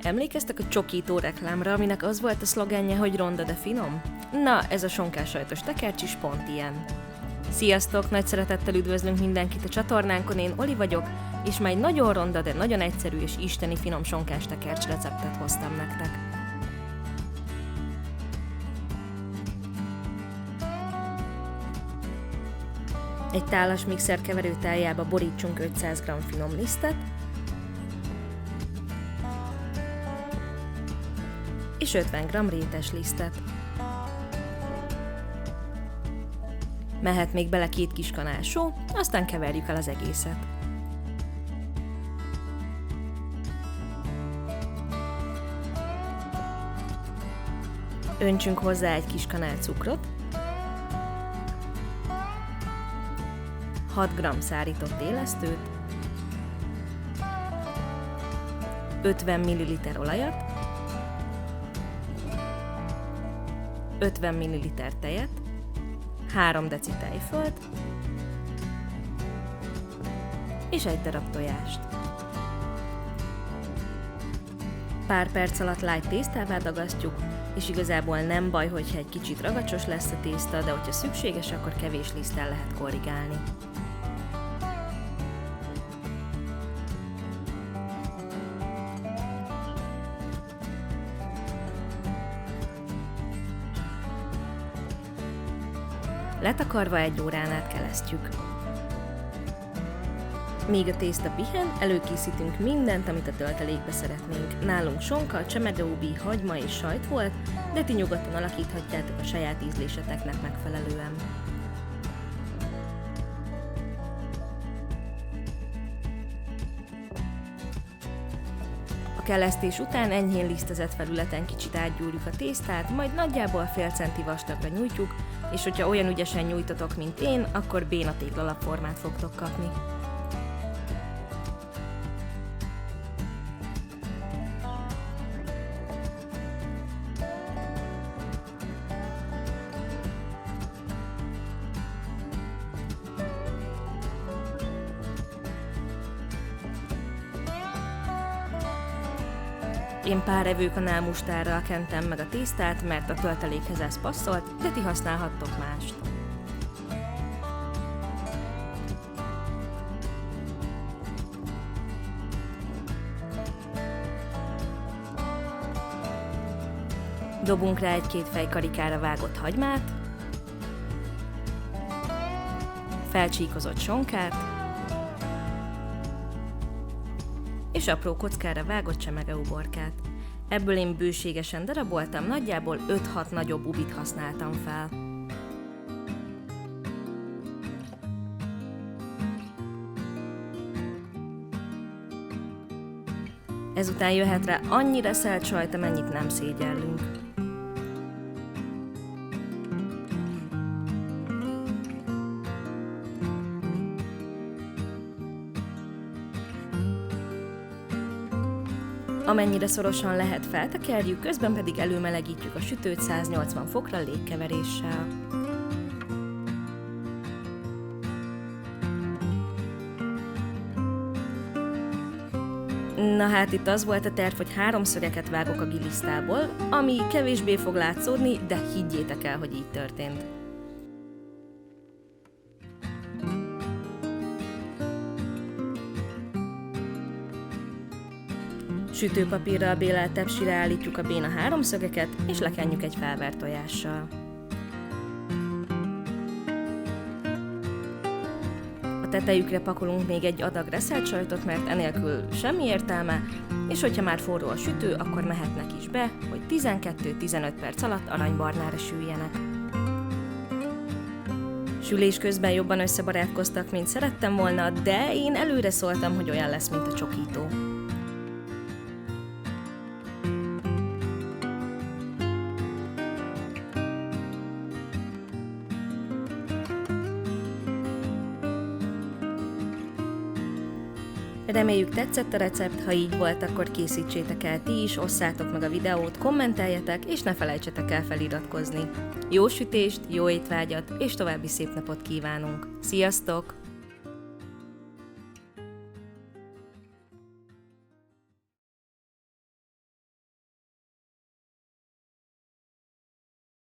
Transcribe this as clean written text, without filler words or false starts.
Emlékeztek a Csokító reklámra, aminek az volt a szlogenje, hogy ronda de finom? Na, ez a sonkássajtos tekercs is pont ilyen. Sziasztok! Nagy szeretettel üdvözlünk mindenkit a csatornánkon, én Oli vagyok, és már egy nagyon ronda, de nagyon egyszerű és isteni finom sonkás tekercs receptet hoztam nektek. Egy tálas mixer keverőtáljába borítsunk 500 g finom lisztet, és 50 g rétes lisztet. Mehet még bele 2 kis kanál só, aztán keverjük el az egészet. Öntsünk hozzá 1 kis kanál cukrot, 6 g szárított élesztőt, 50 ml olajat, 50 ml tejet, 3 deci tejfölt és 1 darab tojást. Pár perc alatt light tésztává dagasztjuk, és igazából nem baj, hogyha egy kicsit ragacsos lesz a tészta, de hogyha szükséges, akkor kevés liszttel lehet korrigálni. Letakarva 1 órán át kelesztjük. Míg a tészta pihen, előkészítünk mindent, amit a töltelékbe szeretnénk. Nálunk sonka, csemegeubi, hagyma és sajt volt, de ti nyugodtan alakíthatjátok a saját ízléseteknek megfelelően. A kelesztés után enyhén lisztezett felületen kicsit átgyúrjuk a tésztát, majd nagyjából fél centi vastagra nyújtjuk, és hogyha olyan ügyesen nyújtotok, mint én, akkor béna téglalapformát fogtok kapni. Én pár evőkanál mustárral kentem meg a tésztát, mert a töltelékhez ez passzolt, de ti használhattok mást. Dobunk rá 1-2 fej karikára vágott hagymát, felcsíkozott sonkát, és apró kockára vágott csemegeuborkát. Ebből én bőségesen daraboltam, nagyjából 5-6 nagyobb ubit használtam fel. Ezután jöhet rá annyi reszelt sajt, amennyit nem szégyellünk. Amennyire szorosan lehet feltekerjük, közben pedig előmelegítjük a sütőt 180 fokra légkeveréssel. Na hát itt az volt a terv, hogy 3 szögeket vágok a gilisztából, ami kevésbé fog látszódni, de higgyétek el, hogy így történt. Sütőpapírral bélelt tepsire állítjuk a béna 3 szögeket, és lekenjük egy felvert tojással. A tetejükre pakolunk még egy adag reszelt sajtot, mert enélkül semmi értelme, és hogyha már forró a sütő, akkor mehetnek is be, hogy 12-15 perc alatt aranybarnára süljenek. Sülés közben jobban összebarátkoztak, mint szerettem volna, de én előre szóltam, hogy olyan lesz, mint a Csokító. Reméljük tetszett a recept, ha így volt, akkor készítsétek el ti is, osszátok meg a videót, kommenteljetek, és ne felejtsetek el feliratkozni. Jó sütést, jó étvágyat, és további szép napot kívánunk! Sziasztok!